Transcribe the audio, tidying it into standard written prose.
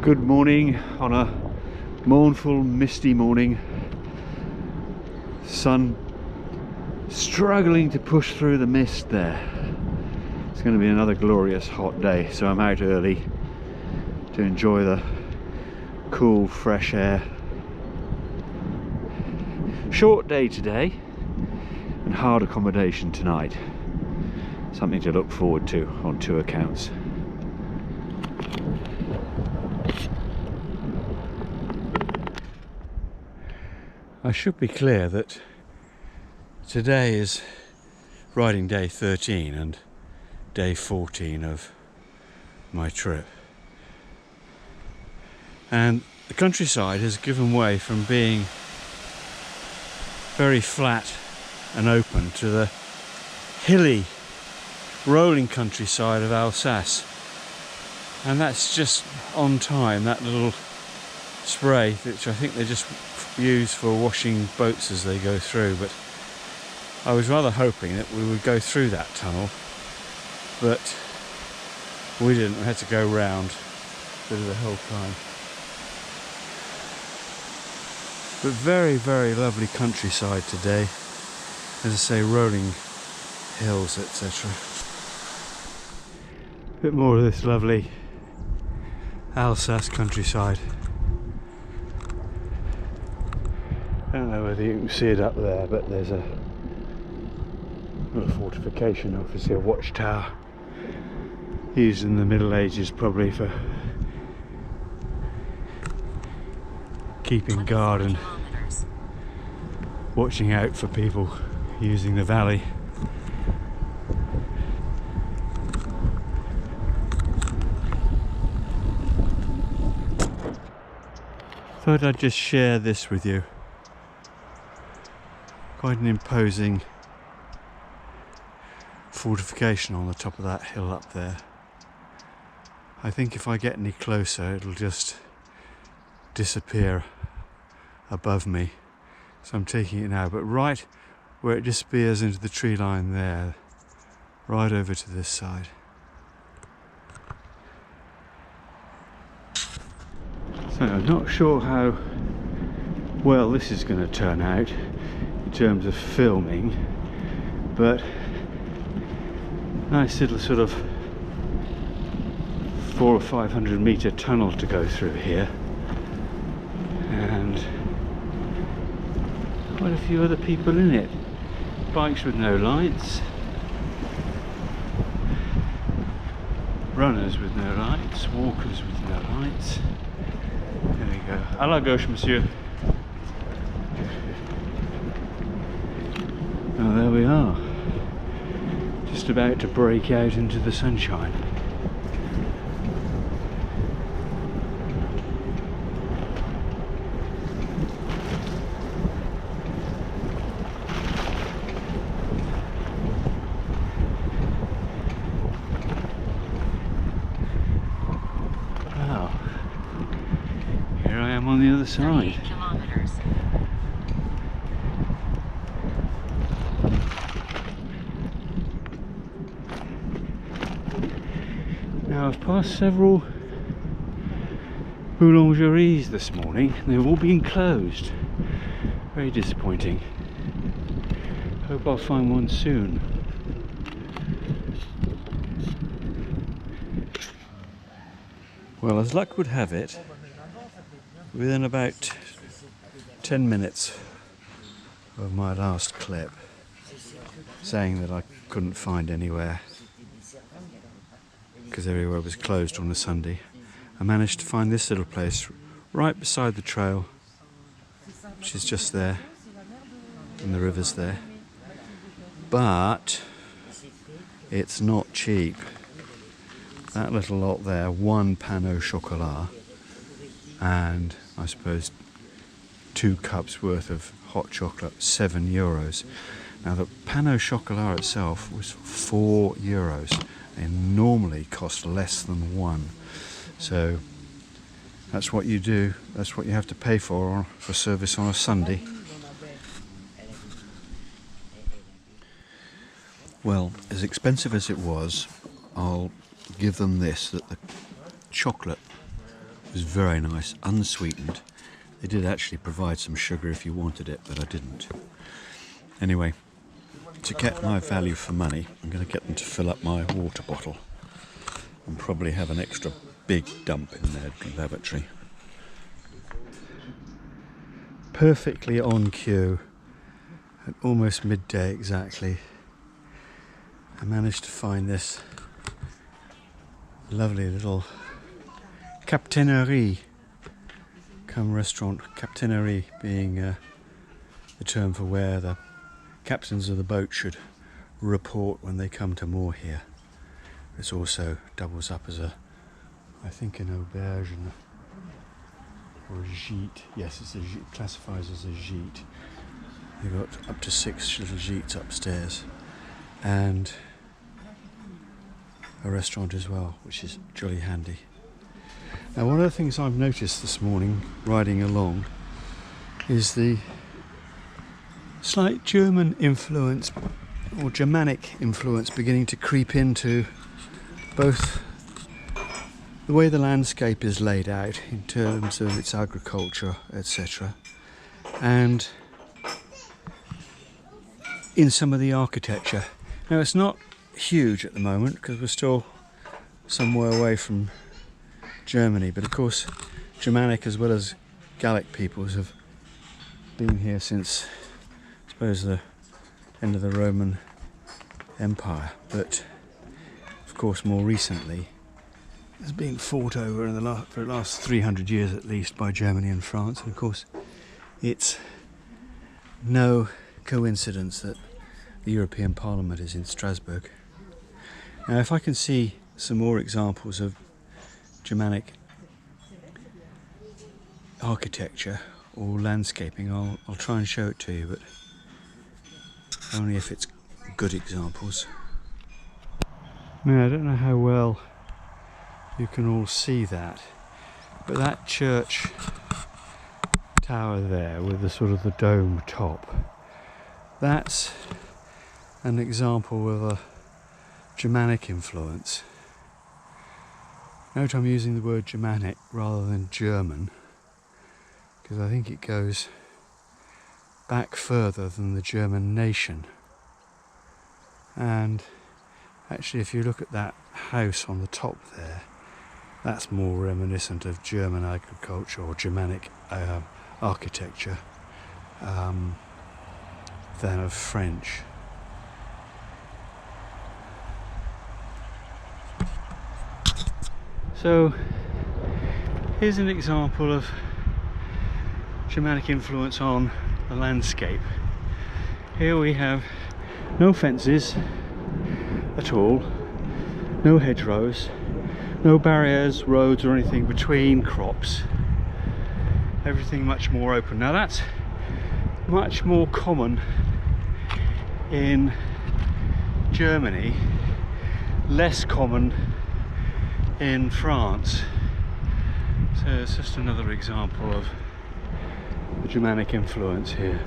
Good morning on a mournful, misty morning. Sun struggling to push through the mist there. It's going to be another glorious hot day, so I'm out early to enjoy the cool, fresh air. Short day today and hard accommodation tonight. Something to look forward to on two accounts. I should be clear that today is riding day 13 and day 14 of my trip. And the countryside has given way from being very flat and open to the hilly, rolling countryside of Alsace. And that's just on time, that little spray, which I think they just use for washing boats as they go through. But I was rather hoping that we would go through that tunnel, but we didn't. We had to go round a bit of the whole time. But very, very lovely countryside today. As I say, rolling hills, etc. A bit more of this lovely Alsace countryside. I don't know whether you can see it up there, but there's a little fortification, obviously a watchtower, used in the Middle Ages probably for keeping guard and watching out for people using the valley. Thought I'd just share this with you. Quite an imposing fortification on the top of that hill up there. I think if I get any closer it'll just disappear above me, so I'm taking it now. But right where it disappears into the tree line there, right over to this side. So I'm not sure how well this is going to turn out in terms of filming, but nice little sort of 400 or 500 meter tunnel to go through here, and quite a few other people in it. Bikes with no lights, runners with no lights, walkers with no lights. There we go. À la gauche, monsieur. Oh, there we are. Just about to break out into the sunshine. Wow. Here I am on the other side. Now I've passed several boulangeries this morning. They've all been closed. Very disappointing. Hope I'll find one soon. Well, as luck would have it, within about 10 minutes of my last clip, saying that I couldn't find anywhere because everywhere was closed on a Sunday, I managed to find this little place right beside the trail, which is just there, and the river's there. But it's not cheap. That little lot there, one pan au chocolat, and I suppose 2 cups worth of hot chocolate, €7. Now the pan au chocolat itself was €4. They normally cost less than 1. So that's what you do, that's what you have to pay for service on a Sunday. Well, as expensive as it was, I'll give them this, that the chocolate It was very nice, unsweetened. They did actually provide some sugar if you wanted it, but I didn't. Anyway, to get my value for money, I'm going to get them to fill up my water bottle and probably have an extra big dump in their lavatory. Perfectly on cue, at almost midday exactly, I managed to find this lovely little captainerie come restaurant. Captainerie being the term for where the captains of the boat should report when they come to moor here. This also doubles up as a, I think, an auberge or a gîte. Yes, it's a gîte, classifies as a gîte. You've got up to 6 little gîtes upstairs and a restaurant as well, which is jolly handy. Now, one of the things I've noticed this morning riding along is the slight German influence or Germanic influence beginning to creep into both the way the landscape is laid out in terms of its agriculture, etc., and in some of the architecture. Now, it's not huge at the moment because we're still some way away from Germany, but of course Germanic as well as Gallic peoples have been here since, I suppose, the end of the Roman Empire, but of course more recently it's been fought over for the last 300 years at least by Germany and France, and of course it's no coincidence that the European Parliament is in Strasbourg. Now, if I can see some more examples of Germanic architecture or landscaping, I'll try and show it to you, but only if it's good examples. Now, I don't know how well you can all see that, but that church tower there with the sort of the dome top, that's an example of a Germanic influence. Note I'm using the word Germanic rather than German, because I think it goes back further than the German nation. And actually, if you look at that house on the top there, that's more reminiscent of German agriculture or Germanic architecture than of French. So here's an example of Germanic influence on the landscape. Here we have no fences at all, no hedgerows, no barriers, roads or anything between crops. Everything much more open. Now that's much more common in Germany, less common in France. So it's just another example of the Germanic influence here.